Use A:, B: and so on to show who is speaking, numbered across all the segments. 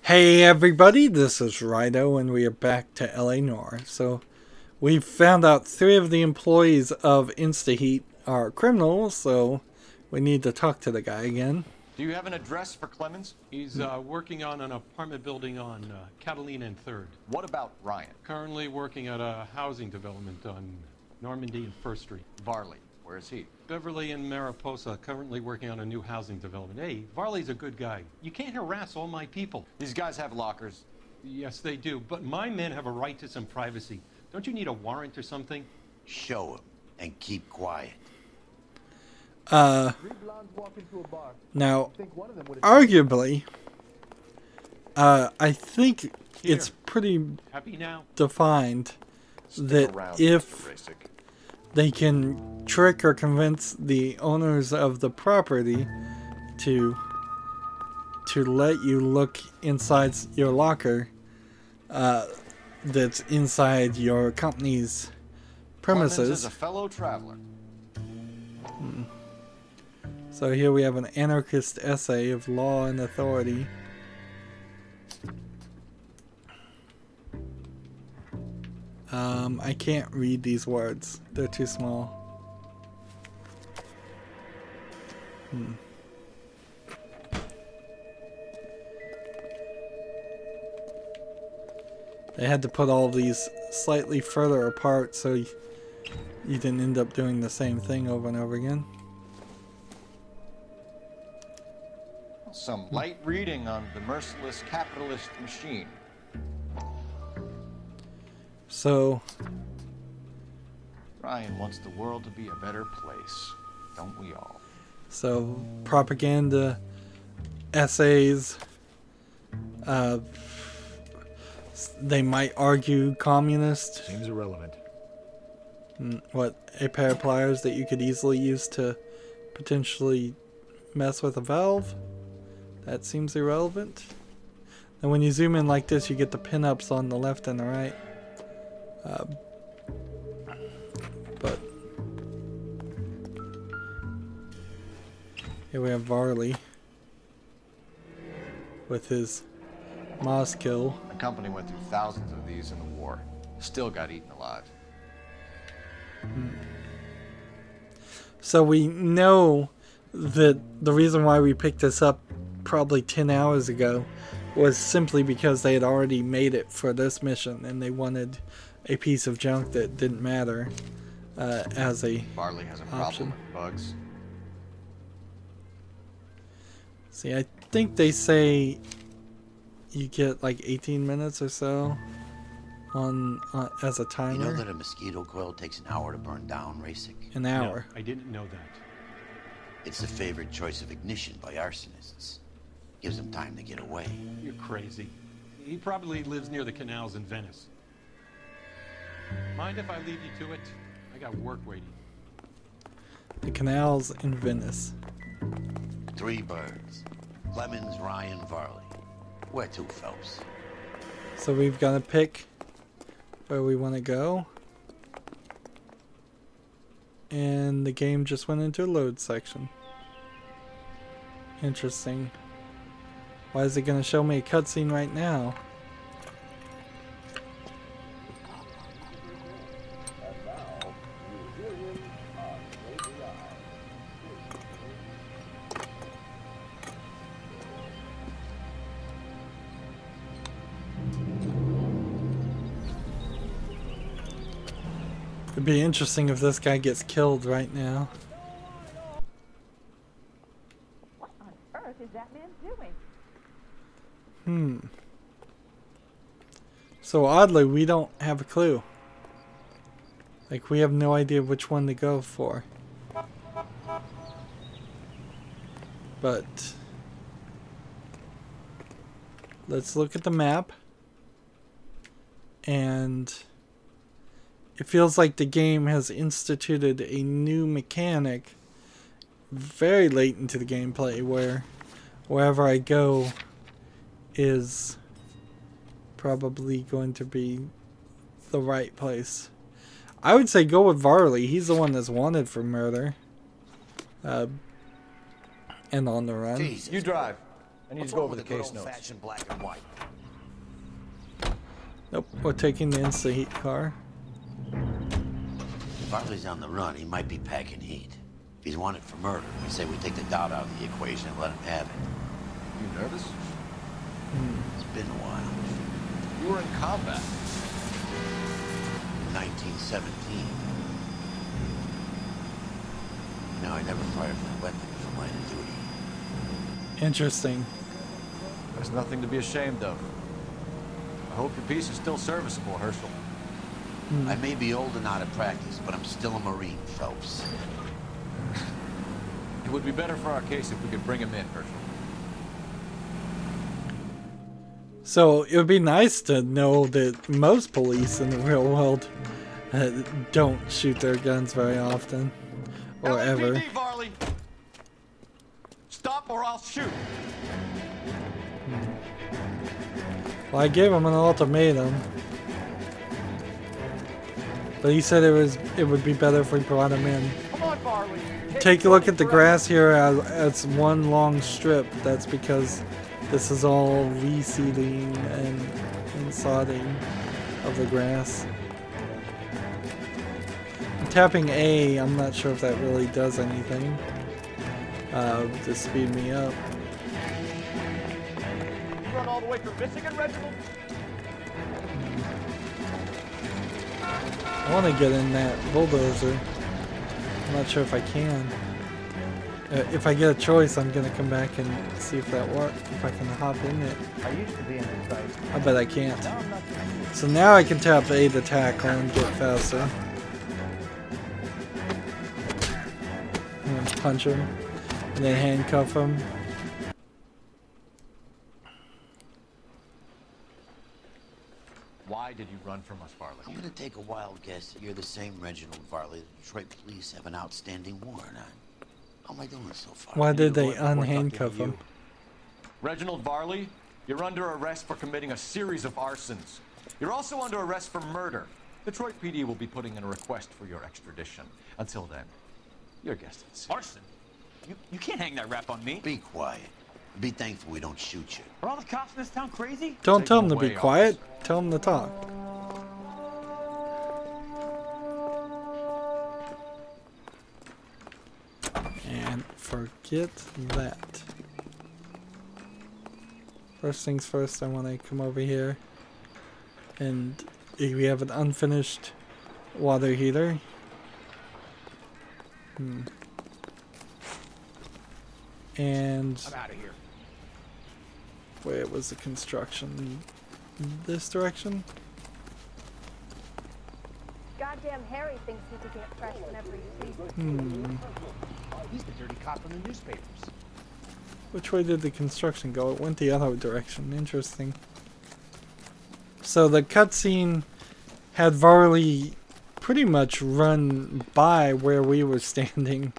A: Hey everybody, this is Rydo and we are back to LA Noire. So we've found out 3 of the employees of InstaHeat are criminals, so we need to talk to the guy again.
B: Do you have an address for Clemens?
C: He's working on an apartment building on Catalina and 3rd.
B: What about Ryan?
C: Currently working at a housing development on Normandy and 1st Street.
B: Varley, where is he?
C: Beverly and Mariposa, currently working on a new housing development. Hey, Varley's a good guy. You can't harass all my people.
B: These guys have lockers.
C: Yes, they do, but my men have a right to some privacy. Don't you need a warrant or something?
D: Show him and keep quiet.
A: Now, arguably, I think it's pretty defined that if they can trick or convince the owners of the property to let you look inside your locker that's inside your company's premises.
B: Clemens is a fellow traveler.
A: So here we have an anarchist essay of law and authority. I can't read these words. They're too small. They had to put all these slightly further apart so you didn't end up doing the same thing over and over again.
B: Some light reading on the merciless capitalist machine.
A: So
B: Ryan wants the world to be a better place, don't we all?
A: So propaganda, essays, they might argue communist.
E: Seems irrelevant.
A: What, a pair of pliers that you could easily use to potentially mess with a valve? That seems irrelevant. And when you zoom in like this, you get the pinups on the left and the right. But here we have Varley with his Moss kill.
B: The company went through thousands of these in the war. Still got eaten alive.
A: So we know that the reason why we picked this up probably 10 hours ago was simply because they had already made it for this mission and they wanted a piece of junk that didn't matter as a
B: Varley has a
A: option.
B: problem with bugs.
A: See, I think they say you get like 18 minutes or so on as a timer.
D: You know that a mosquito coil takes an hour to burn down, Racek?
A: An hour.
C: No, I didn't know that.
D: It's the favored choice of ignition by arsonists. Gives them time to get away.
C: You're crazy. He probably lives near the canals in Venice. Mind if I leave you to it? I got work waiting.
A: The canals in Venice.
D: 3 birds. Clemens, Ryan, Varley. Where to, Phelps?
A: So we've got to pick where we want to go. And the game just went into a load section. Interesting. Why is it going to show me a cutscene right now? It'd be interesting if this guy gets killed right now.
F: What on earth is that man doing?
A: So oddly, we don't have a clue. Like, we have no idea which one to go for. But let's look at the map. And it feels like the game has instituted a new mechanic very late into the gameplay where wherever I go is probably going to be the right place. I would say go with Varley. He's the one that's wanted for murder. And on the run.
D: Jesus.
B: You drive.
E: I need
D: What's
E: to go
D: wrong
E: over
D: with
E: the
D: good
E: case notes.
D: old-fashioned black and white?
A: Nope, we're taking the Insta Heat car.
D: If Varley's on the run, he might be packing heat. If he's wanted for murder, I say we take the doubt out of the equation and let him have it.
E: You nervous?
D: It's been a while.
E: You were in combat.
D: In 1917. You know, I never fired my weapon from line of duty.
A: Interesting.
E: There's nothing to be ashamed of. I hope your piece is still serviceable, Herschel.
D: I may be old and out of practice, but I'm still a Marine, Phelps.
E: It would be better for our case if we could bring him in, Herschel.
A: So it would be nice to know that most police in the real world don't shoot their guns very often, or ever.
C: LAPD, Varley! Stop or I'll shoot!
A: Well, I gave him an ultimatum, but he said it would be better if we brought him in.
C: Come on, Varley!
A: Take a look at the grass here as one long strip. That's because this is all reseeding and sodding of the grass. I'm tapping A. I'm not sure if that really does anything to speed me up.
C: You run all the way from Michigan, Reginald?
A: I want to get in that bulldozer. I'm not sure if I can. If I get a choice, I'm gonna come back and see if that works. If I can hop in it.
G: I used to be in the site.
A: I bet I can't.
G: Now I'm not.
A: So now I can tap A to tackle and get faster. And then punch him. And then handcuff him.
E: Why did you run from us, Varley?
D: I'm gonna take a wild guess that you're the same Reginald Varley the Detroit police have an outstanding warrant on. How am I doing so far?
A: Why did they
E: We're talking
A: unhandcuff
E: to you.
A: him?
E: Reginald Varley, you're under arrest for committing a series of arsons. You're also under arrest for murder. Detroit PD will be putting in a request for your extradition. Until then, your guest is.
H: Arson? You can't hang that rap on me.
D: Be quiet. Be thankful we don't shoot you.
H: Are all the cops in this town crazy?
A: Don't
E: Take
A: tell
E: him
A: him to be
E: away,
A: quiet. Tell him to talk. And forget that. First things first, I want to come over here. And we have an unfinished water heater. And
H: I'm out of here.
A: where was the construction? This direction?
F: Goddamn Harry thinks he could get fresh whenever he sees.
G: He's the dirty cop from the newspapers.
A: Which way did the construction go? It went the other direction. Interesting. So the cutscene had Varley pretty much run by where we were standing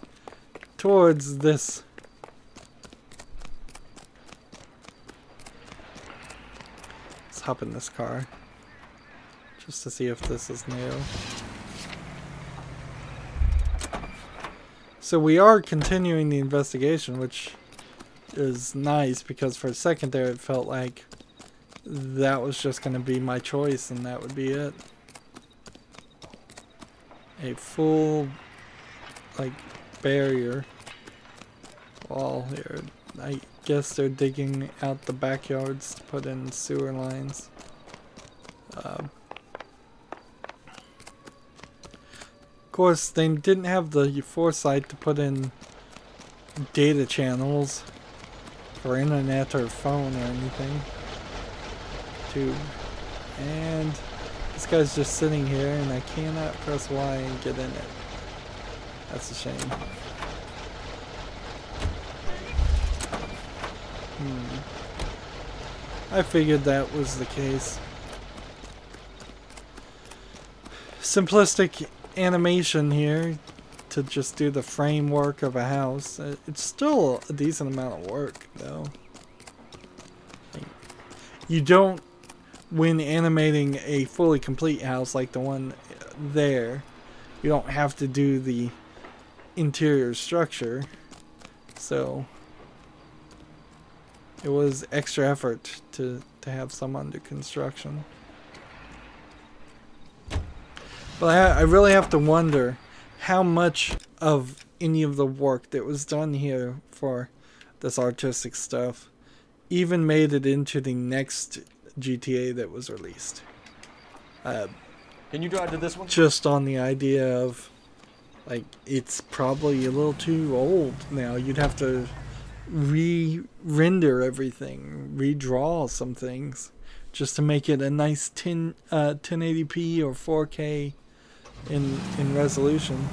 A: towards this. Let's hop in this car just to see if this is new. So we are continuing the investigation, which is nice because for a second there it felt like that was just going to be my choice and that would be it. A full like barrier wall here. I guess they're digging out the backyards to put in sewer lines. Of course, they didn't have the foresight to put in data channels for internet or phone or anything. Tube. And this guy's just sitting here and I cannot press Y and get in it. That's a shame. I figured that was the case. Simplistic animation here to just do the framework of a house. It's still a decent amount of work though. You don't, when animating a fully complete house like the one there, you don't have to do the interior structure. So it was extra effort to have some under construction. But I really have to wonder how much of any of the work that was done here for this artistic stuff even made it into the next GTA that was released.
E: Can you drive to this one?
A: Just on the idea of, like, it's probably a little too old now. You'd have to re-render everything, redraw some things, just to make it a nice 1080p or 4K in resolution.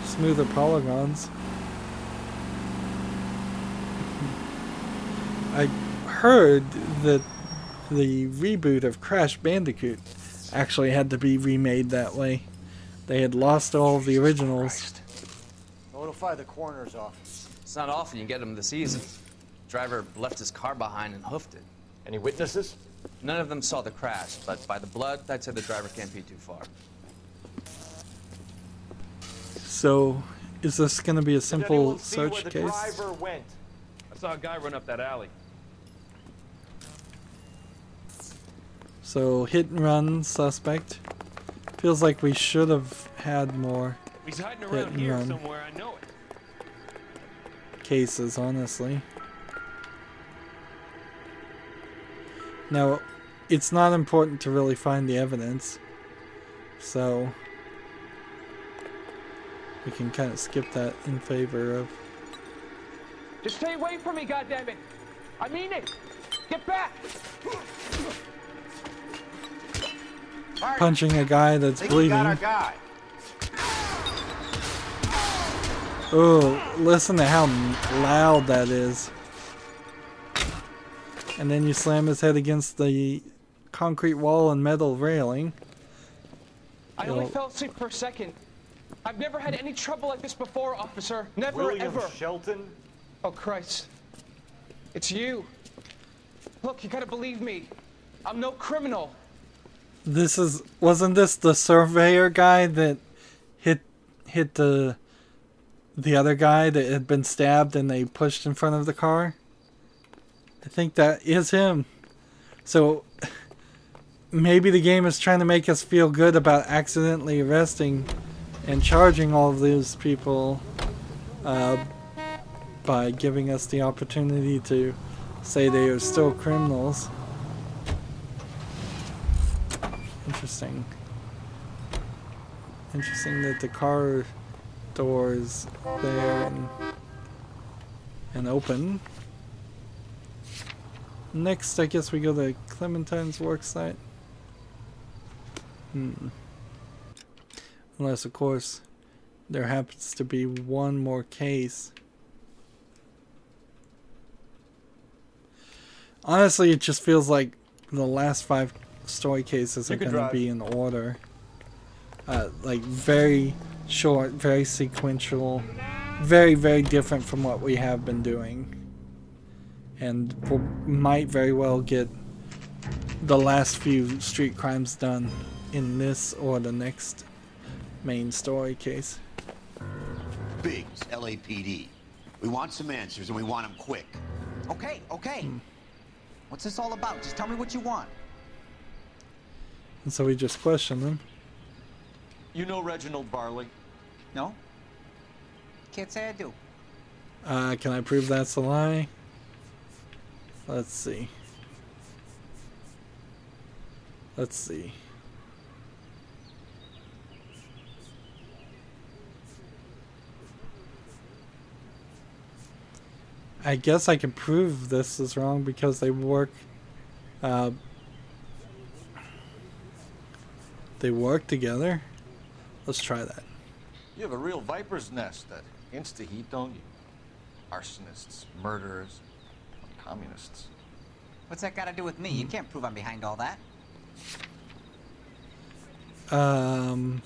A: Smoother polygons. I heard that the reboot of Crash Bandicoot actually had to be remade that way. They had lost all of the originals.
G: Notify the coroner's office.
I: It's not often you get them this easy. Driver left his car behind and hoofed it.
E: Any witnesses?
I: None of them saw the crash, but by the blood, I'd say the driver can't be too far.
A: So, is this going to be a simple search
E: where the
A: case?
E: driver went?
J: I saw a guy run up that alley.
A: So, hit and run suspect. Feels like we should have had more
J: He's hiding
A: hit
J: around
A: and
J: here
A: run
J: somewhere, I know it.
A: cases, honestly. Now, it's not important to really find the evidence, so we can kind of skip that in favor of
H: Just stay away from me, goddammit! I mean it! Get back!
A: punching a guy that's bleeding.
G: Got our guy.
A: Oh, listen to how loud that is. And then you slam his head against the concrete wall and metal railing.
H: I only fell asleep for a second. I've never had any trouble like this before, officer. Never, ever.
E: Shelton?
H: Oh, Christ. It's you. Look, you gotta believe me. I'm no criminal.
A: Wasn't this the surveyor guy that hit the other guy that had been stabbed and they pushed in front of the car? I think that is him. So maybe the game is trying to make us feel good about accidentally arresting and charging all of those people by giving us the opportunity to say they are still criminals. Interesting. Interesting that the car door is there and open. Next, I guess we go to Clementine's worksite. Unless, of course, there happens to be one more case. Honestly, it just feels like the last 5 story cases are going to be in order. Like very short, very sequential, very, very different from what we have been doing. And we might very well get the last few street crimes done in this or the next main story case.
D: Biggs, LAPD. We want some answers and we want them quick.
G: Okay, okay. What's this all about? Just tell me what you want.
A: And so we just question them.
E: You know Reginald Varley?
G: No? Can't say I do.
A: Can I prove that's a lie? Let's see. Let's see. I guess I can prove this is wrong because they work together. Let's try that.
E: You have a real viper's nest that insta-heat, don't you? Arsonists, murderers, communists.
G: What's that got to do with me? You can't prove I'm behind all that.
A: I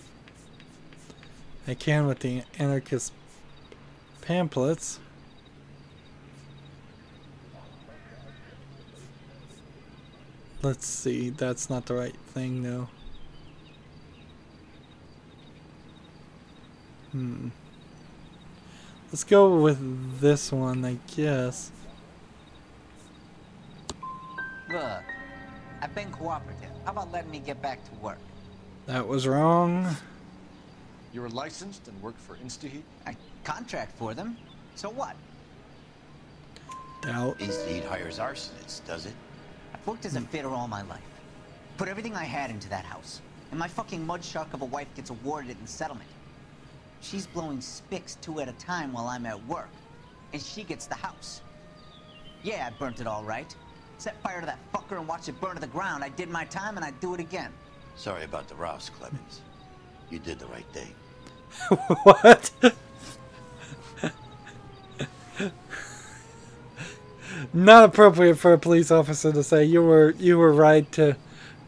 A: can with the anarchist pamphlets. Let's see, that's not the right thing though. Let's go with this one, I guess.
G: Look, I've been cooperative. How about letting me get back to work?
A: That was wrong.
E: You were licensed and worked for InstaHeat?
G: I contract for them. So what?
A: Doubt.
D: InstaHeat hires arsonists, does it?
G: I've worked as a fitter all my life. Put everything I had into that house. And my fucking mud shark of a wife gets awarded it in settlement. She's blowing spics 2 at a time while I'm at work. And she gets the house. Yeah, I burnt it all right. Set fire to that fucker and watch it burn to the ground. I did my time and I'd do it again.
D: Sorry about the Rouse, Clemens. You did the right thing.
A: What? Not appropriate for a police officer to say you were right to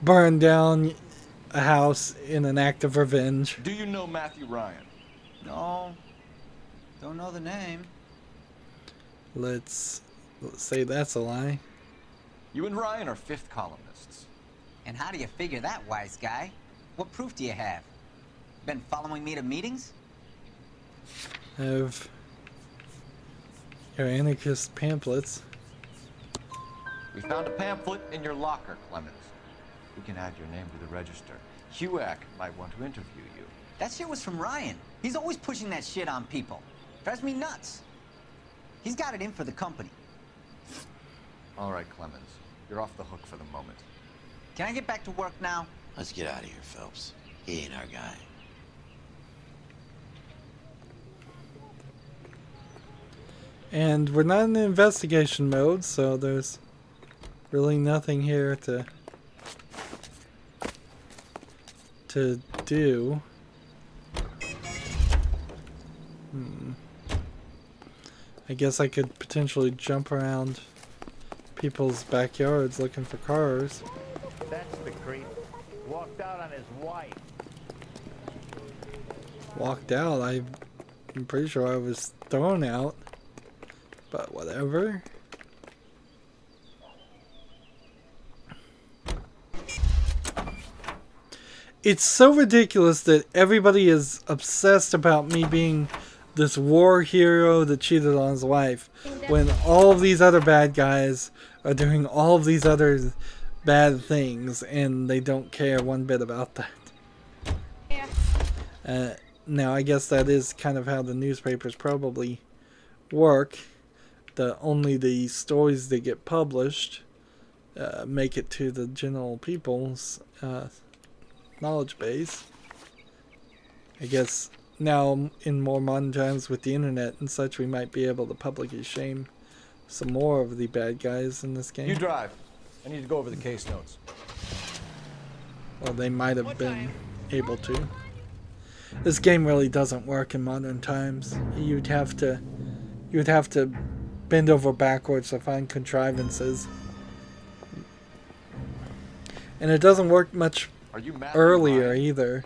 A: burn down a house in an act of revenge.
E: Do you know Matthew Ryan?
G: No. Don't know the name.
A: Let's say that's a lie.
E: You and Ryan are fifth columnists.
G: And how do you figure that, wise guy? What proof do you have? Been following me to meetings?
A: Have your anarchist pamphlets.
E: We found a pamphlet in your locker, Clemens. We can add your name to the register. HUAC might want to interview you.
G: That shit was from Ryan. He's always pushing that shit on people. Drives me nuts. He's got it in for the company.
E: All right, Clemens. You're off the hook for the moment.
G: Can I get back to work now?
D: Let's get out of here, Phelps. He ain't our guy.
A: And we're not in investigation mode, so there's really nothing here to do. I guess I could potentially jump around people's backyards looking for cars.
K: That's the creep. Walked out on his wife.
A: Walked out? I'm pretty sure I was thrown out. But whatever. It's so ridiculous that everybody is obsessed about me being this war hero that cheated on his wife, when all of these other bad guys are doing all of these other bad things, and they don't care one bit about that. Now, I guess that is kind of how the newspapers probably work. Only the stories that get published make it to the general people's knowledge base. I guess now, in more modern times with the internet and such, we might be able to publicly shame some more of the bad guys in this game.
E: You drive. I need to go over the case notes.
A: Or they might have been able to. This game really doesn't work in modern times. You'd have to bend over backwards to find contrivances. And it doesn't work much earlier either,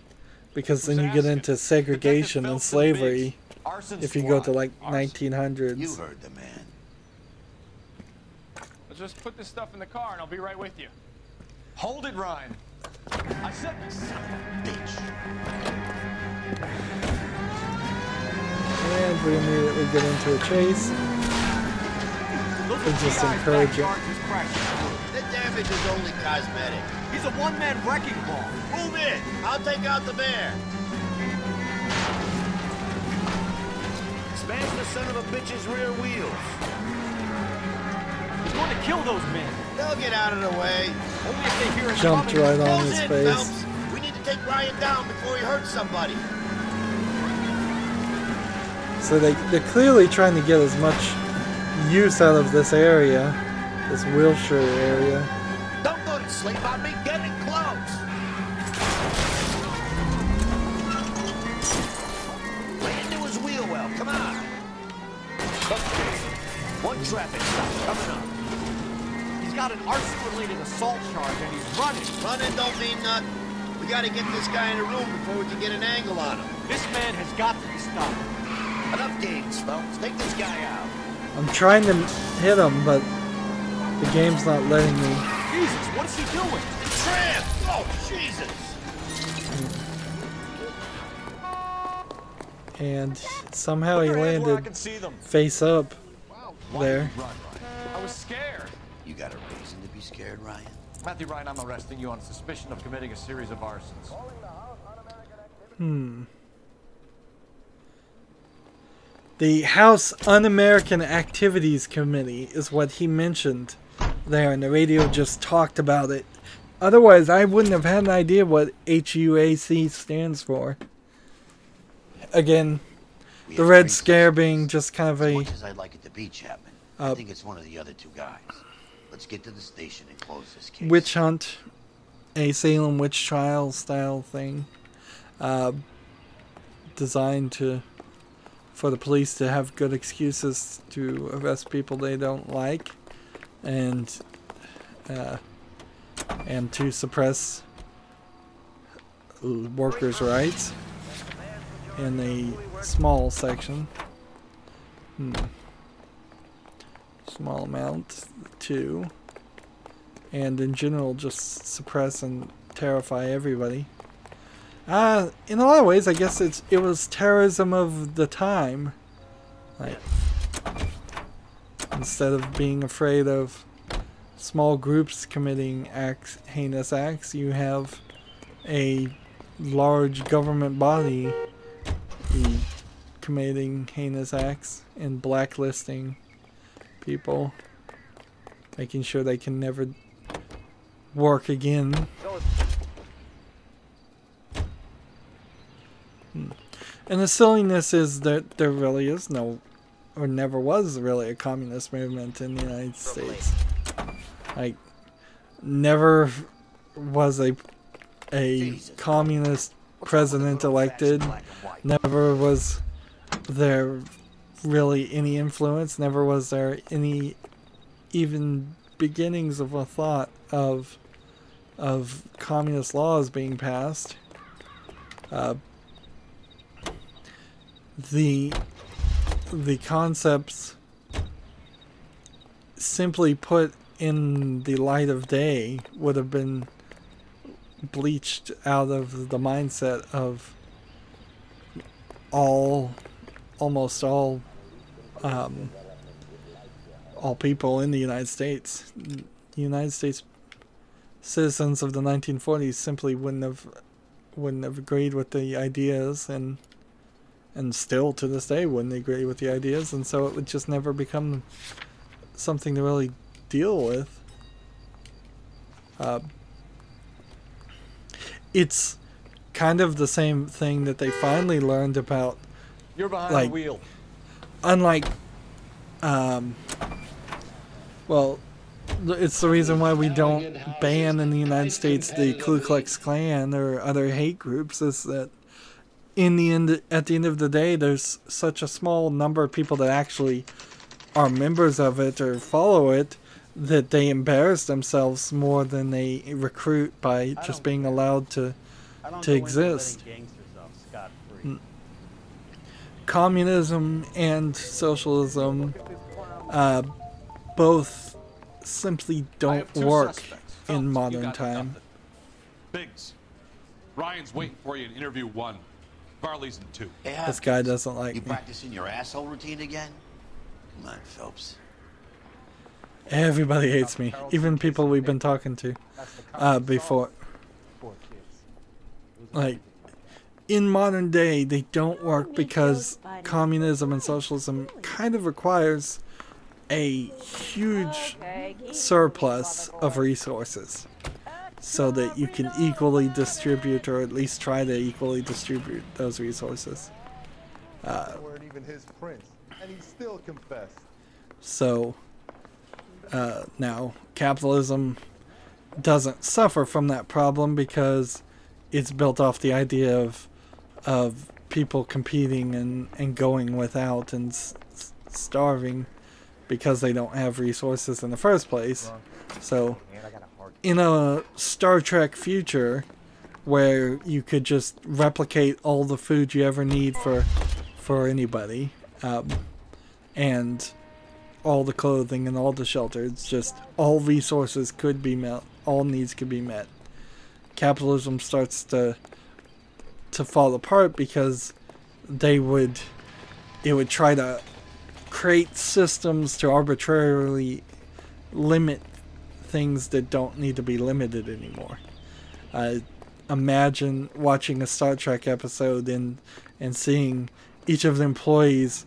A: because then you get into segregation and slavery if you go to like 1900s.
D: You heard the man.
J: Let's just put this stuff in the car and I'll be right with you.
E: Hold it, Ryan. I said, son of a bitch.
A: And we immediately get into a chase. We just encourage it.
K: The damage is only cosmetic.
E: He's a one-man wrecking ball.
K: Move in. I'll take out the bear. Smash the son of a bitch's rear wheels.
E: He's going to kill those men.
K: They'll get out of the way.
E: Only if they hear us
A: Jumped
E: coming.
A: right on
K: Close
A: his
K: in,
A: face.
K: Phelps. We need to take Ryan down before he hurts somebody.
A: So they're clearly trying to get as much use out of this area, this Wilshire area.
K: Don't go to sleep on me. Get in close. Lay into his wheel well. Come on. Okay. One traffic stop coming up.
E: He's got an arson-related assault charge and he's running.
K: Running don't mean nothing. We gotta get this guy in a room before we can get an angle on him.
E: This man has got to be stopped.
K: Enough games, Phelps. Take this guy out.
A: I'm trying to hit him, but the game's not letting me.
E: Jesus, what is he doing?
K: Tramp! Oh, Jesus!
A: And somehow he landed face up there.
J: I was scared.
D: You got a reason to be scared, Ryan?
E: Matthew Ryan, I'm arresting you on suspicion of committing a series of arsons.
A: The House Un-American Activities Committee is what he mentioned there, and the radio just talked about it. Otherwise, I wouldn't have had an idea what HUAC stands for. Again, the Red Scare being just kind of
D: As
A: a...
D: much as I'd like it to be Chapman, I think it's one of the other two guys. Let's get to the station and close this case.
A: witch hunt, a Salem witch trial style thing, designed for the police to have good excuses to arrest people they don't like, and to suppress workers' rights in a small section. Small amount too, and in general just suppress and terrify everybody. In a lot of ways, I guess it was terrorism of the time. Like, instead of being afraid of small groups committing heinous acts, you have a large government body committing heinous acts and blacklisting people, making sure they can never work again. And the silliness is that there really is no, or never was really, a communist movement in the United States. Like, never was a communist president elected. Never was there really any influence. Never was there any even beginnings of a thought of communist laws being passed. The concepts simply put in the light of day would have been bleached out of the mindset of almost all people in the United States. The United States citizens of the 1940s simply wouldn't have agreed with the ideas, and still to this day wouldn't agree with the ideas, and so it would just never become something to really deal with. It's kind of the same thing that they finally learned about.
E: You're behind
A: like,
E: the wheel.
A: Unlike, well, it's the reason why we don't ban in the United States the Ku Klux Klan or other hate groups, is that at the end of the day, there's such a small number of people that actually are members of it or follow it that they embarrass themselves more than they recruit by just being allowed to exist. Communism and socialism both simply don't work in modern time.
L: Biggs, Ryan's waiting for you in interview 1. Varley's in 2.
D: Yeah,
A: this guy doesn't like
D: you
A: me.
D: practicing your asshole routine again? Come on, Phelps.
A: Everybody hates me, even people we've been talking to before. Like, in modern day, they don't work because communism and socialism kind of requires a huge surplus of resources so that you can equally distribute, or at least try to equally distribute those resources.
M: Weren't even his prince, and he still confessed.
A: So now capitalism doesn't suffer from that problem because it's built off the idea of people competing and going without and starving because they don't have resources in the first place. So in a Star Trek future where you could just replicate all the food you ever need for anybody, and all the clothing and all the shelter, it's just all resources could be met, all needs could be met. Capitalism starts to fall apart because it would try to create systems to arbitrarily limit things that don't need to be limited anymore. Imagine watching a Star Trek episode and seeing each of the employees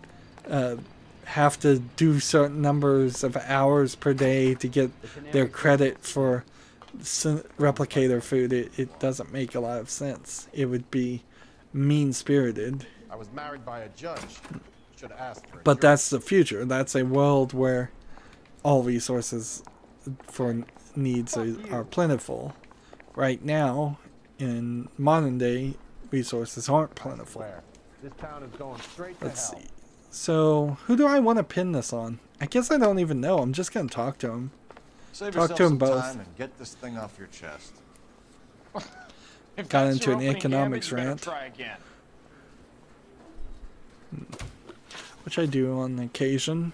A: have to do certain numbers of hours per day to get their credit for replicator food. It doesn't make a lot of sense. It would be mean-spirited.
M: I was married by a judge. Should have asked for it.
A: But that's the future. That's a world where all resources for needs are plentiful. Right now, in modern day, resources aren't plentiful.
M: This town is going straight to
A: Let's
M: hell.
A: see. So, who do I want to pin this on? I guess I don't even know. I'm just going to talk to him.
E: Save
A: Talk
E: yourself
A: to them
E: some
A: both.
E: time and get this thing off your chest.
J: If
A: Got
J: that's
A: into
J: your
A: an
J: opening
A: economics
J: gambit, you better
A: rant.
J: try again.
A: Which I do on occasion.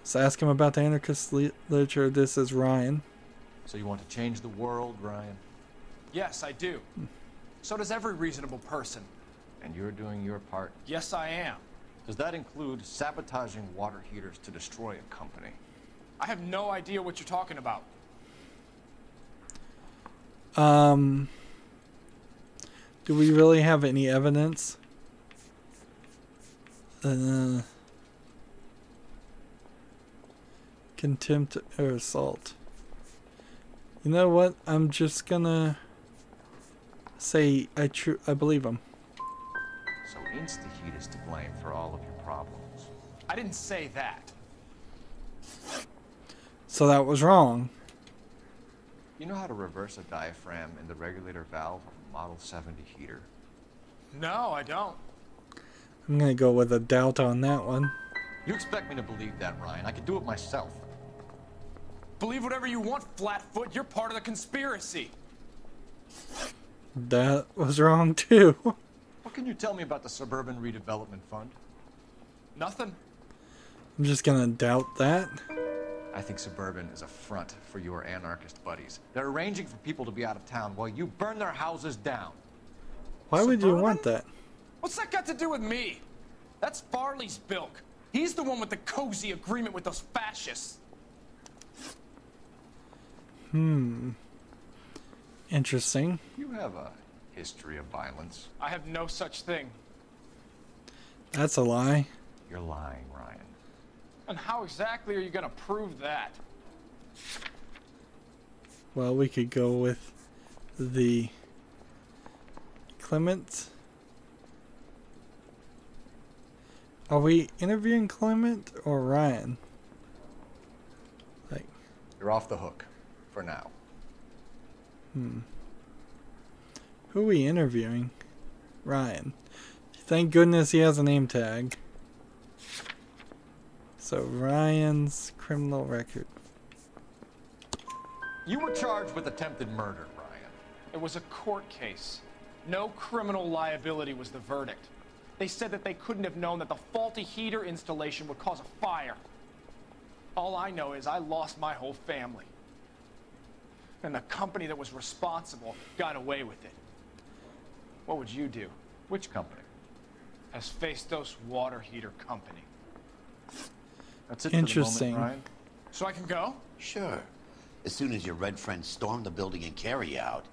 A: Let's ask him about the anarchist literature. This is Ryan.
E: So you want to change the world, Ryan?
J: Yes, I do. So does every reasonable person.
E: And you're doing your part?
J: Yes, I am.
E: Does that include sabotaging water heaters to destroy a company?
J: I have no idea what you're talking about.
A: Do we really have any evidence? Contempt or assault. You know what? I'm just gonna say I believe him.
E: So Insta-Heat is to blame for all of your problems.
J: I didn't say that.
A: So that was wrong.
E: You know how to reverse a diaphragm in the regulator valve of a Model 70 heater?
J: No, I don't.
A: I'm gonna go with a doubt on that one.
E: You expect me to believe that, Ryan? I could do it myself.
J: Believe whatever you want, Flatfoot. You're part of the conspiracy.
A: That was wrong too.
E: What can you tell me about the Suburban Redevelopment Fund?
J: Nothing.
A: I'm just gonna doubt that.
E: I think Suburban is a front for your anarchist buddies. They're arranging for people to be out of town while you burn their houses down.
A: Why would you want that?
J: What's that got to do with me? That's Farley's bilk. He's the one with the cozy agreement with those fascists.
A: Interesting.
E: You have a history of violence.
J: I have no such thing.
A: That's a lie.
E: You're lying, Ryan.
J: And how exactly are you gonna prove that?
A: Well, we could go with the Clement. Are we interviewing Clement or Ryan? Like,
E: You're off the hook. For now.
A: Who are we interviewing? Ryan. Thank goodness he has a name tag. So Ryan's criminal record.
E: You were charged with attempted murder, Ryan.
J: It was a court case. No criminal liability was the verdict. They said that they couldn't have known that the faulty heater installation would cause a fire. All I know is I lost my whole family. And the company that was responsible got away with it. What would you do?
E: Which company?
J: Asbestos Water Heater Company.
E: That's it
A: Interesting.
E: for the moment, Ryan.
J: So I can go?
D: Sure. As soon as your red friends storm the building and carry you out,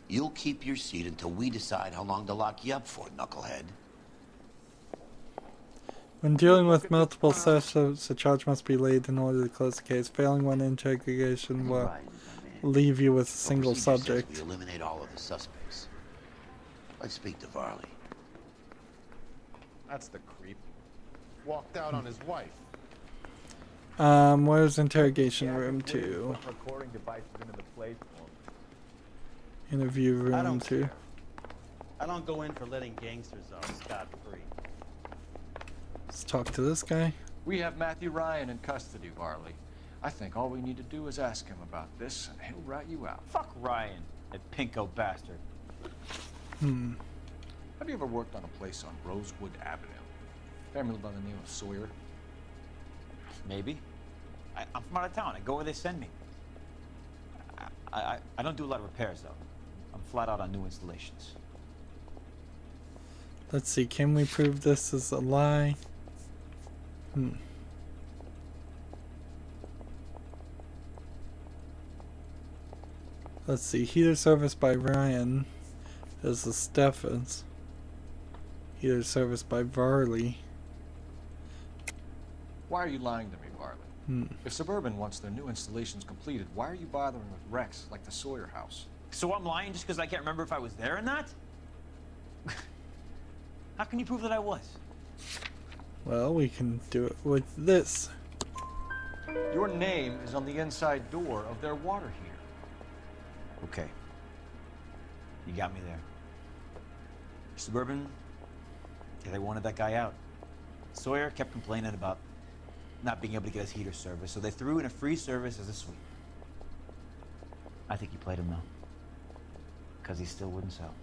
D: you'll keep your seat until we decide how long to lock you up for, knucklehead.
A: When dealing with multiple suspects, a charge must be laid in order to close the case. Failing one, interrogation will leave you with a single subject.
D: We eliminate all of the suspects. Let's speak to Varley.
M: That's the creep. Walked out on his wife.
A: Where's interrogation room 2?
M: Recording devices into the place for him.
A: Interview room 2.
N: I don't go in for letting gangsters off scot-free.
A: Let's talk to this guy.
E: We have Matthew Ryan in custody, Varley. I think all we need to do is ask him about this, and he'll rat you out.
N: Fuck Ryan, that pinko bastard.
E: Have you ever worked on a place on Rosewood Avenue? Family by the name of Sawyer?
N: Maybe. I'm from out of town. I go where they send me. I don't do a lot of repairs, though. I'm flat out on new installations.
A: Let's see, can we prove this is a lie? Let's see. Heater service by Ryan. Is the Steffens. Heater service by Varley.
E: Why are you lying to me, Varley? If Suburban wants their new installations completed, why are you bothering with wrecks like the Sawyer house?
N: So I'm lying just because I can't remember if I was there or not? How can you prove that I was?
A: Well, we can do it with this.
E: Your name is on the inside door of their water heater.
N: Okay. You got me there. Suburban, yeah, they wanted that guy out. Sawyer kept complaining about not being able to get his heater service, so they threw in a free service as a sweep. I think he played him though, because he still wouldn't sell.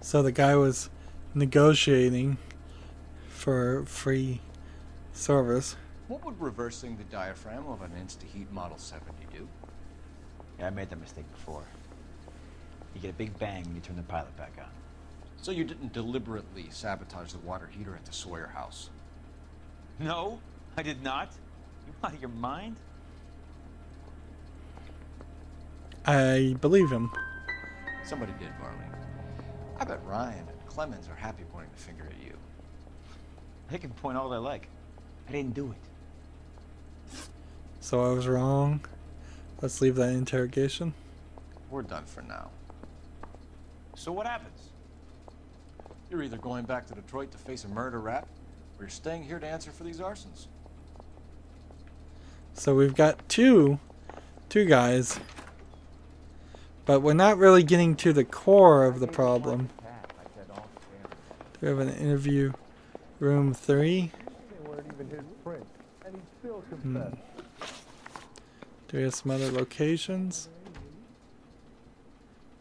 A: So the guy was negotiating for free service.
E: What would reversing the diaphragm of an Insta-Heat Model 70 do?
N: Yeah, I made that mistake before. You get a big bang when you turn the pilot back on.
E: So you didn't deliberately sabotage the water heater at the Sawyer house?
N: No, I did not. You out of your mind?
A: I believe him.
E: Somebody did, Varley. I bet Ryan and Clemens are happy pointing the finger at you.
N: They can point all they like. I didn't do it.
A: So I was wrong. Let's leave that interrogation.
E: We're done for now.
N: So what happens?
E: You're either going back to Detroit to face a murder rap, or you're staying here to answer for these arsons.
A: So we've got two guys, but we're not really getting to the core of the problem. Do we have an interview room 3?
M: They weren't even his prints, and he still confessed.
A: Do we have some other locations?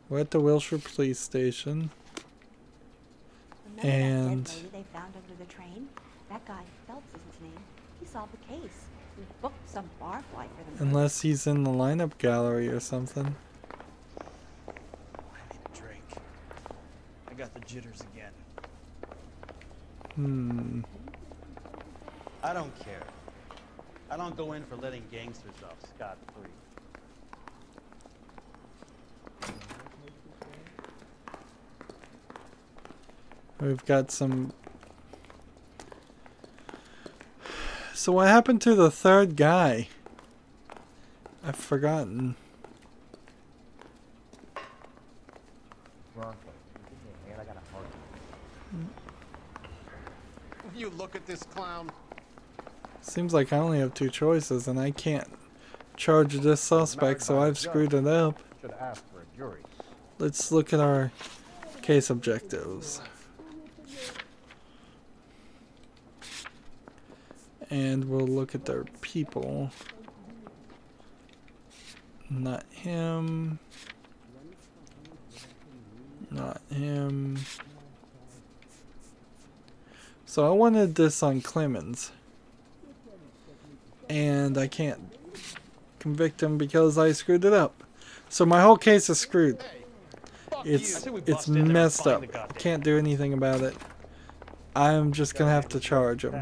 A: We're at the Wilshire Police Station.
O: And that dead lady they found under the train? That guy, Phelps is his name. He solved the case. We booked some bar flight for them.
A: Unless he's in the lineup gallery or something.
P: I need a drink. I got the jitters again. I don't care. I don't go in for letting gangsters off scot-free.
A: We've got some... So what happened to the third guy? I've forgotten.
K: You look at this clown.
A: Seems like I only have 2 choices and I can't charge this suspect, so I've screwed it up.
K: Should ask for a jury.
A: Let's look at our case objectives. And we'll look at their people. Not him. Not him. So I wanted this on Clemens. And I can't convict him because I screwed it up. So my whole case is screwed. It's messed up. I can't do anything about it. I'm just gonna have to charge him.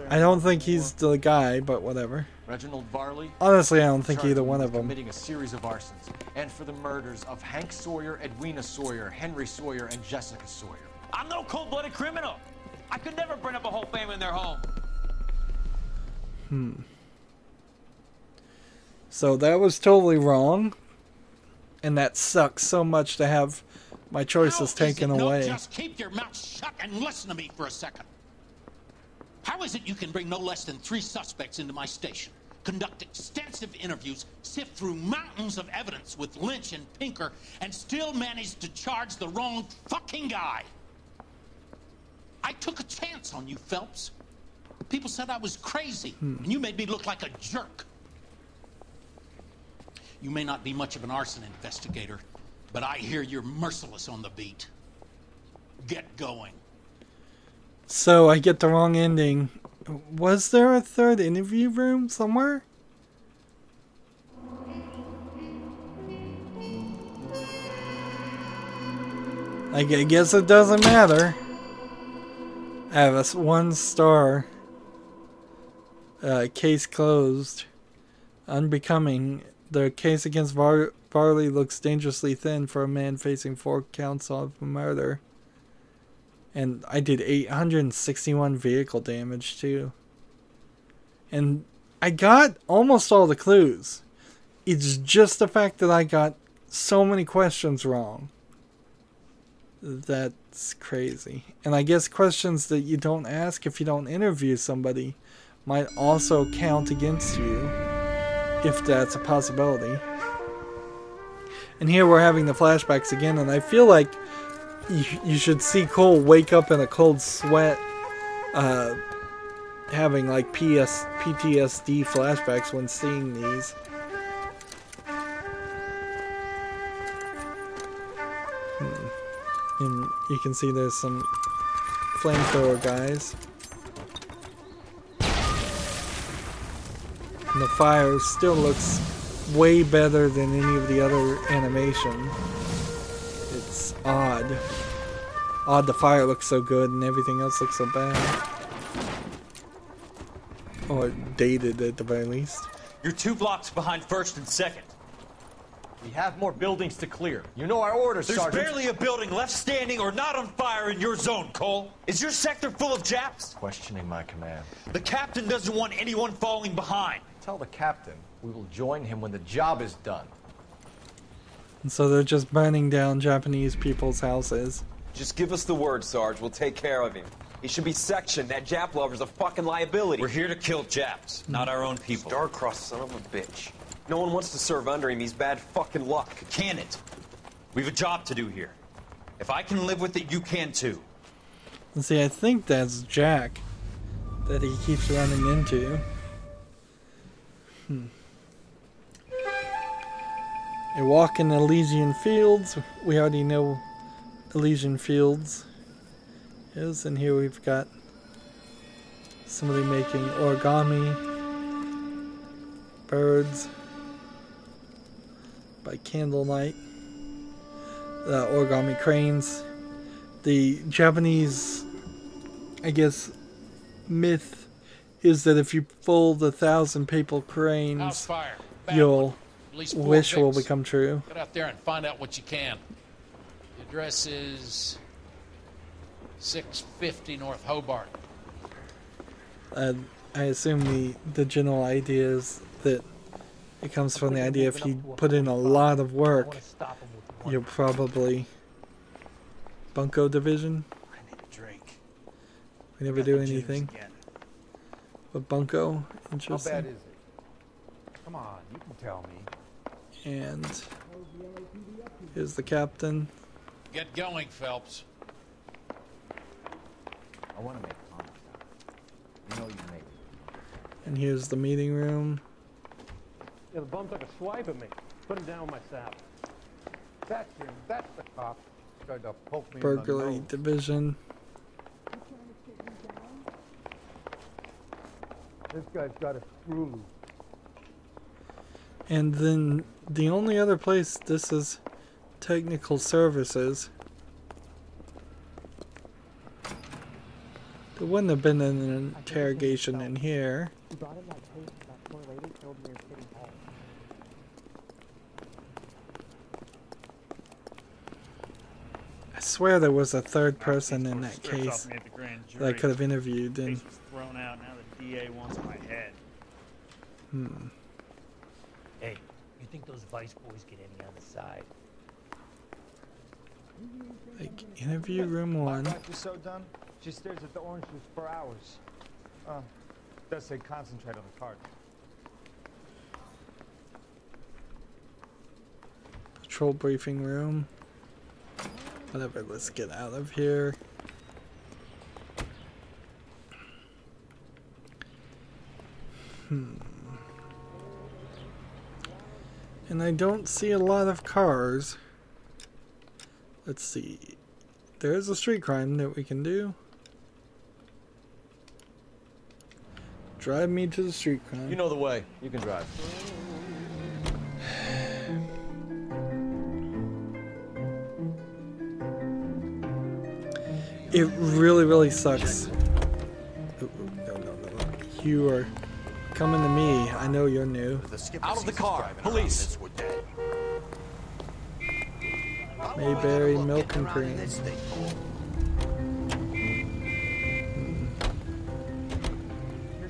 A: I don't think he's the guy, but whatever.
E: Reginald Varley.
A: Honestly, I don't think either one of them.
E: Committing a series of arsons, and for the murders of Hank Sawyer, Edwina Sawyer, Henry Sawyer, and Jessica Sawyer.
N: I'm no cold-blooded criminal. I could never burn up a whole family in their home.
A: So that was totally wrong, and that sucks so much to have my choices taken away.
Q: Just keep your mouth shut and listen to me for a second. How is it you can bring no less than 3 suspects into my station, conduct extensive interviews, sift through mountains of evidence with Lynch and Pinker, and still manage to charge the wrong fucking guy? I took a chance on you, Phelps. People said I was crazy, and you made me look like a jerk. You may not be much of an arson investigator, but I hear you're merciless on the beat. Get going.
A: So I get the wrong ending. Was there a third interview room somewhere? I guess it doesn't matter. I have a 1 star Case closed. Unbecoming. The case against Varley looks dangerously thin for a man facing 4 counts of murder. And I did 861 vehicle damage too. And I got almost all the clues. It's just the fact that I got so many questions wrong. That's crazy. And I guess questions that you don't ask if you don't interview somebody might also count against you, if that's a possibility. And here we're having the flashbacks again, and I feel like you should see Cole wake up in a cold sweat, having like PTSD flashbacks when seeing these. And you can see there's some flamethrower guys. And the fire still looks way better than any of the other animation. It's odd. Odd the fire looks so good and everything else looks so bad. Or dated at the very least.
E: You're 2 blocks behind first and second. We have more buildings to clear. You know our orders, Sergeant.
N: There's barely a building left standing or not on fire in your zone, Cole. Is your sector full of Japs?
E: Questioning my command.
N: The captain doesn't want anyone falling behind.
E: Tell the captain we will join him when the job is done.
A: And so they're just burning down Japanese people's houses.
R: Just give us the word, Sarge. We'll take care of him. He should be sectioned. That Jap lover's a fucking liability.
N: We're here to kill Japs, not our own people.
R: Star-crossed son of a bitch. No one wants to serve under him. He's bad fucking luck.
N: Can it? We've a job to do here. If I can live with it, you can too.
A: And see, I think that's Jack that he keeps running into. A walk in Elysian Fields. We already know Elysian Fields is, and here we've got somebody making origami birds by candlelight. Origami cranes. The Japanese, I guess, myth is that if you fold 1,000 people cranes, you'll wish will become true.
Q: Get out there and find out what you can. The address is 650 North Hobart.
A: I assume the general idea is that it comes from the idea if you put in a lot of work, you'll probably bunko division.
P: I need a drink.
A: We never do anything. But bunko, interesting.
S: How bad is it? Come on, you can tell me.
A: And here's the captain.
Q: Get going, Phelps.
S: I want to make comments. You know you make it.
A: And here's the meeting room.
T: Yeah, the bum took a swipe at me. Put him down with my saddle.
S: That's him. That's the cop. Tried to poke me
A: Burglary
S: in the nose.
A: division.
S: This guy's got a screw loose.
A: And then the only other place this is technical services. There wouldn't have been an interrogation in here. I swear there was a third person in that case that I could have interviewed. And
P: thrown out. Now the DA wants my head.
K: Hey, you think those Vice boys get any on the side?
A: Like interview room 1.
M: My wife is so done. She stares at the orange juice for hours. Does say concentrate on the card.
A: Patrol briefing room. Whatever, let's get out of here. And I don't see a lot of cars. Let's see. There is a street crime that we can do. Drive me to the street crime.
E: You know the way. You can drive.
A: It really, really sucks. No. You are coming to me. I know you're new.
E: Out of the car, police.
A: Mayberry milk and cream.
G: Here's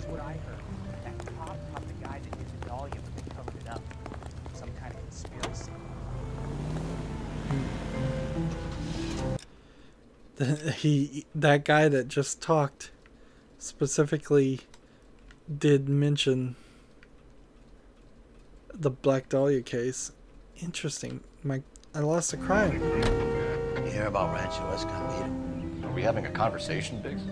G: what I heard. That cop caught the guy that did the dahlia, but they covered it up. Some kind of conspiracy.
A: That guy that just talked specifically did mention the Black Dahlia case. Interesting. I lost a crime.
D: You hear about Rancho Escondido?
E: Are we having a conversation, Biggs?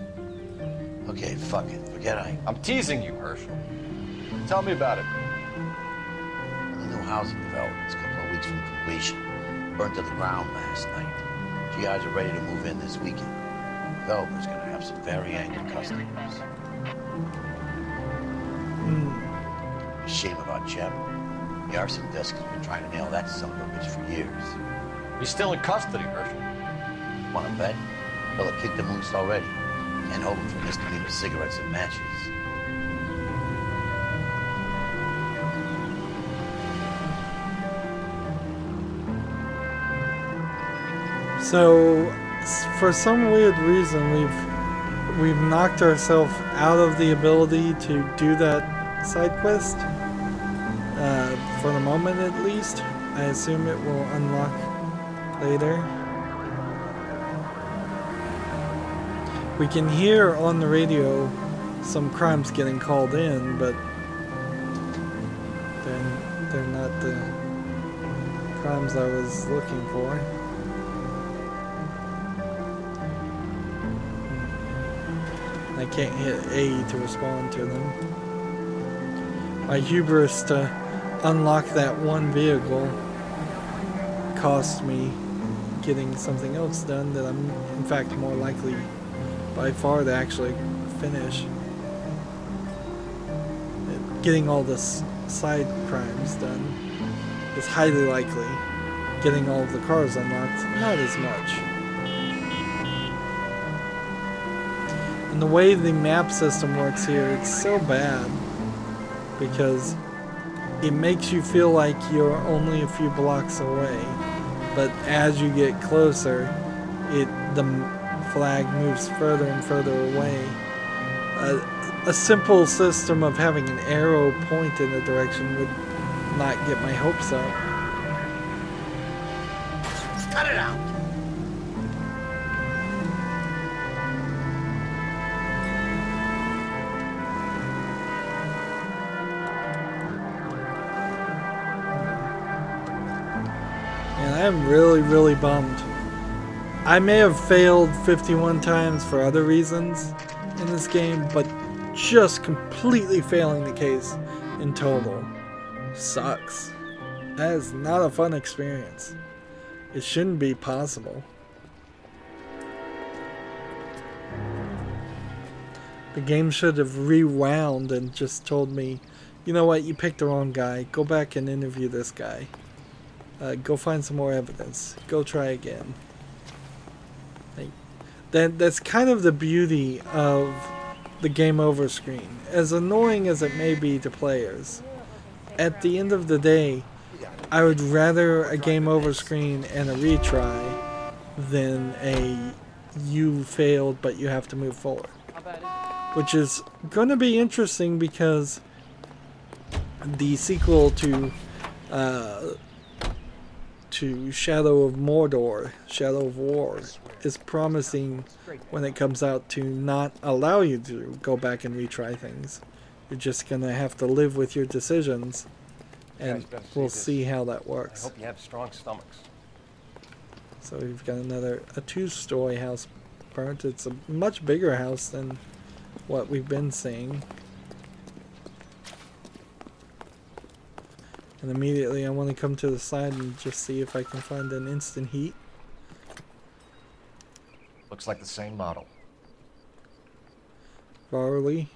D: Okay, fuck it. Forget
E: I'm teasing you, Herschel. Tell me about it.
D: The new housing development's a couple of weeks from completion. Burnt to the ground last night. GIs are ready to move in this weekend. Developer's gonna have some very angry customers. A shame about Jeb. The arson desk has been trying to nail that son of a bitch for years.
E: He's still in custody, Herschel.
D: Wanna bet? They'll have kicked the moose already. Can't hold him for misdemeanor cigarettes and matches.
A: So, for some weird reason, we've knocked ourselves out of the ability to do that side quest. For the moment, at least. I assume it will unlock later. We can hear on the radio some crimes getting called in, but they're not the crimes I was looking for. I can't hit A to respond to them. My hubris to unlock that one vehicle cost me getting something else done that I'm in fact more likely by far to actually finish. Getting all the side crimes done is highly likely. Getting all of the cars unlocked, not as much. And the way the map system works here, it's so bad because it makes you feel like you're only a few blocks away, but as you get closer, the flag moves further and further away. A simple system of having an arrow point in a direction would not get my hopes up.
K: Cut it out!
A: I'm really bummed. I may have failed 51 times for other reasons in this game, but just completely failing the case in total sucks. That is not a fun experience. It shouldn't be possible. The game should have rewound and just told me, you know what, you picked the wrong guy. Go back and interview this guy. Go find some more evidence. Go try again. That's kind of the beauty of the game over screen. As annoying as it may be to players, at the end of the day, I would rather a game over screen and a retry than a you failed but you have to move forward. Which is going to be interesting because the sequel to Shadow of Mordor, Shadow of War, is promising when it comes out to not allow you to go back and retry things. You're just going to have to live with your decisions, and we'll see how that works.
J: I hope you have strong stomachs.
A: So we've got a two-story house burnt. It's a much bigger house than what we've been seeing. And immediately I want to come to the side and just see if I can find an instant heat.
E: Looks like the same model.
A: Varley.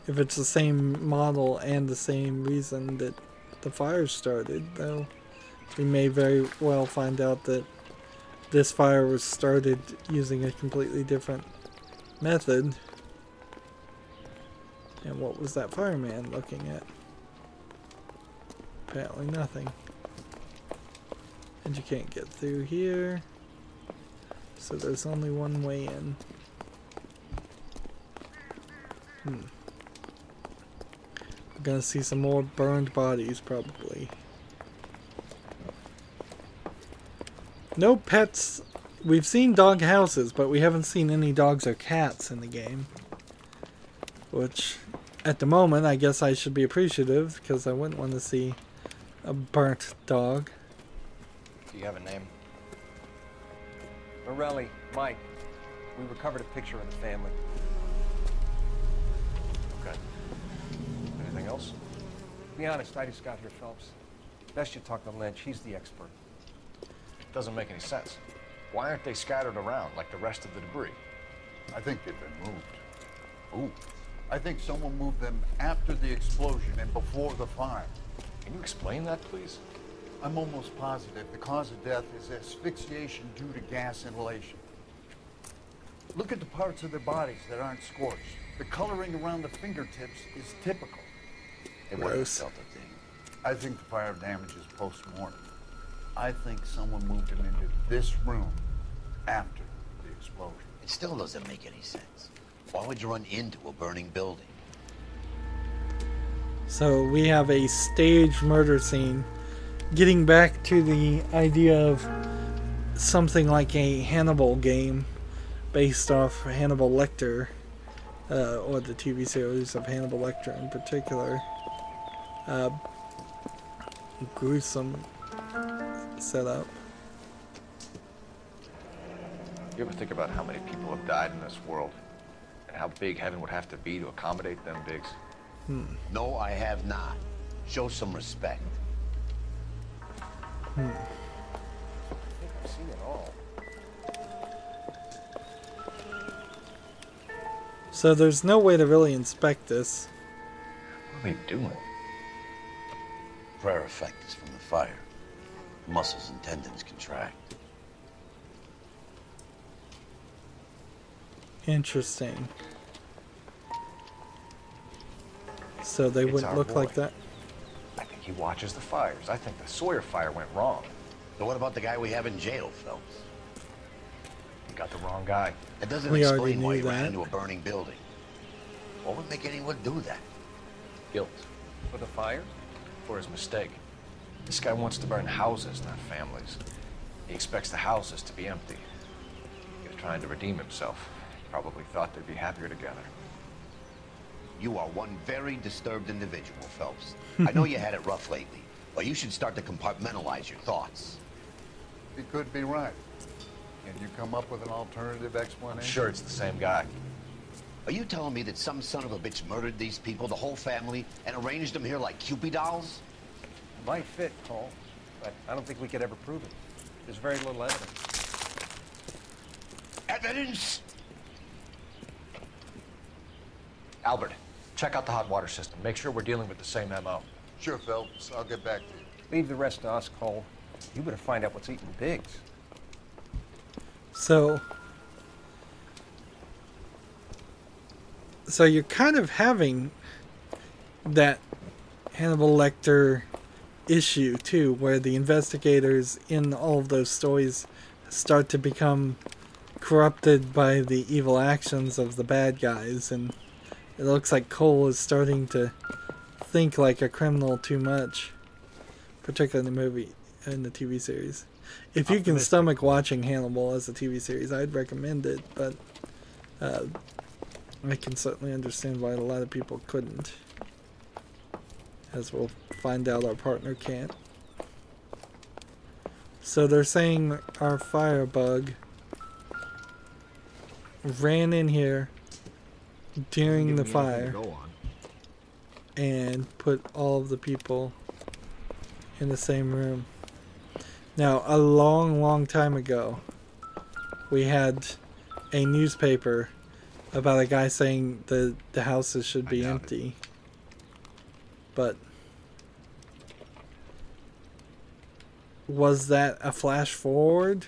A: If it's the same model and the same reason that the fire started, though, we may very well find out that this fire was started using a completely different method. And what was that fireman looking at? Apparently nothing. And you can't get through here. So there's only one way in. We're gonna see some more burned bodies probably. No pets. We've seen dog houses, but we haven't seen any dogs or cats in the game. Which, at the moment, I guess I should be appreciative, because I wouldn't want to see a burnt dog.
B: Do you have a name?
U: Morelli, Mike. We recovered a picture of the family.
B: Okay. Anything else?
U: To be honest, I just got here, Phelps. Best you talk to Lynch. He's the expert.
B: Doesn't make any sense. Why aren't they scattered around like the rest of the debris?
V: I think they've been moved. Ooh. I think someone moved them after the explosion and before the fire.
B: Can you explain that, please?
V: I'm almost positive the cause of death is asphyxiation due to gas inhalation. Look at the parts of their bodies that aren't scorched. The coloring around the fingertips is typical.
B: It wouldn't have felt a thing.
V: I think the fire damage is post-mortem. I think someone moved him into this room after the explosion.
D: It still doesn't make any sense. Why would you run into a burning building?
A: So we have a staged murder scene. Getting back to the idea of something like a Hannibal game based off Hannibal Lecter, or the TV series of Hannibal Lecter in particular. Gruesome setup.
B: You ever think about how many people have died in this world? And how big heaven would have to be to accommodate them bigs?
D: No, I have not. Show some respect.
U: I think I've seen it all.
A: So there's no way to really inspect this.
B: What are they doing?
D: Prayer effect is from the fire. Muscles and tendons contract.
A: Interesting. So they
B: It's
A: wouldn't
B: our
A: look
B: boy.
A: like that?
B: I think he watches the fires. I think the Sawyer fire went wrong.
D: So what about the guy we have in jail, Phelps?
B: You got the wrong guy.
D: That doesn't
A: We already
D: explain why
A: knew
D: he ran
A: that.
D: into a burning building. What would make anyone do that?
B: Guilt.
U: For the fire?
B: For his mistake. This guy wants to burn houses, not families. He expects the houses to be empty. He's trying to redeem himself. Probably thought they'd be happier together.
D: You are one very disturbed individual, Phelps. I know you had it rough lately, but you should start to compartmentalize your thoughts.
V: He could be right. Can you come up with an alternative explanation?
B: I'm sure it's the same guy.
D: Are you telling me that some son of a bitch murdered these people, the whole family, and arranged them here like Cupid dolls?
U: Might fit, Cole, but I don't think we could ever prove it. There's very little evidence.
D: Evidence?
B: Albert, check out the hot water system. Make sure we're dealing with the same MO.
V: Sure, Phelps. I'll get back to you.
U: Leave the rest to us, Cole. You better find out what's eating pigs.
A: So you're kind of having that Hannibal Lecter issue too, where the investigators in all of those stories start to become corrupted by the evil actions of the bad guys, and it looks like Cole is starting to think like a criminal too much, particularly in the movie and the TV series. If you can stomach watching Hannibal as a TV series, I'd recommend it, but I can certainly understand why a lot of people couldn't, as we'll find out our partner can't. So they're saying our firebug ran in here during the fire and put all of the people in the same room. Now, a long time ago, we had a newspaper about a guy saying the houses should be empty. But was that a flash forward?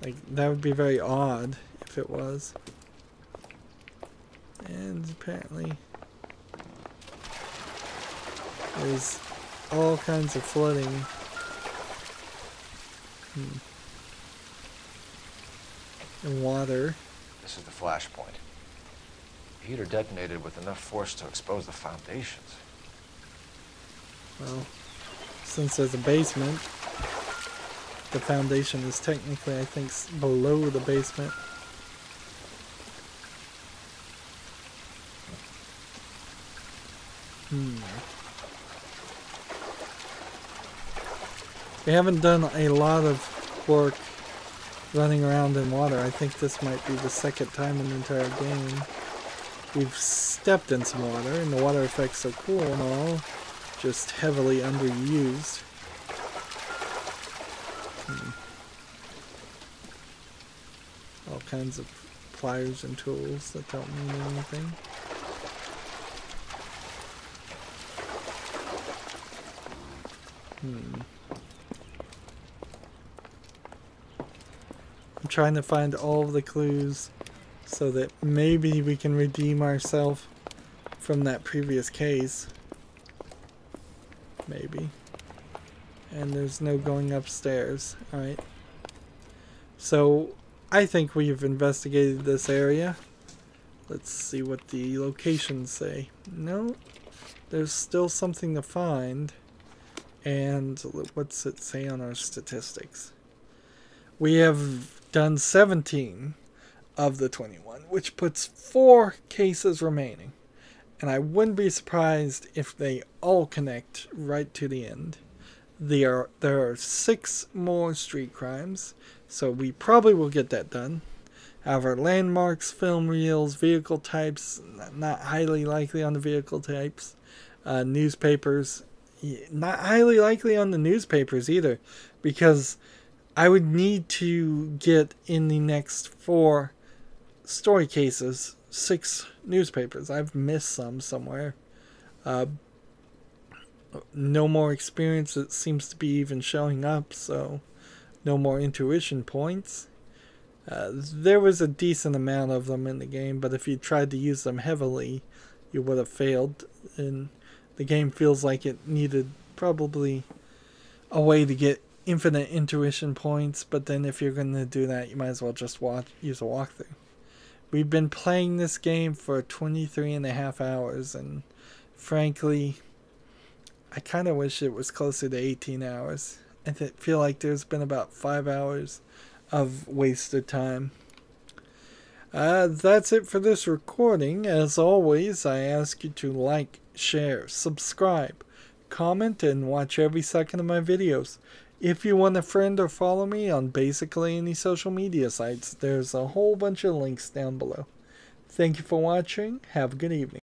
A: Like, that would be very odd if it was. And apparently there's all kinds of flooding. And water.
B: This is the flashpoint. The heater detonated with enough force to expose the foundations.
A: Well, since there's a basement, the foundation is technically, I think, below the basement. We haven't done a lot of work running around in water. I think this might be the second time in the entire game we've stepped in some water, and the water effects are cool and all, just heavily underused. All kinds of pliers and tools that don't mean anything. I'm trying to find all of the clues so that maybe we can redeem ourselves from that previous case. Maybe. And there's no going upstairs. Alright. So, I think we've investigated this area. Let's see what the locations say. No, there's still something to find. And what's it say on our statistics? We have done 17 of the 21, which puts 4 cases remaining. And I wouldn't be surprised if they all connect right to the end. There are 6 more street crimes, so we probably will get that done. However, landmarks, film reels, vehicle types, not highly likely on the vehicle types. Newspapers, not highly likely on the newspapers either, because I would need to get in the next 4 story cases 6 newspapers. I've missed some somewhere. No more experience, it seems to be even showing up, so no more intuition points. There was a decent amount of them in the game, but if you tried to use them heavily, you would have failed. And the game feels like it needed probably a way to get infinite intuition points, but then if you're going to do that, you might as well just use a walkthrough. We've been playing this game for 23.5 hours, and frankly, I kind of wish it was closer to 18 hours. I feel like there's been about 5 hours of wasted time. That's it for this recording. As always, I ask you to like, share, subscribe, comment, and watch every second of my videos. If you want to friend or follow me on basically any social media sites, there's a whole bunch of links down below. Thank you for watching. Have a good evening.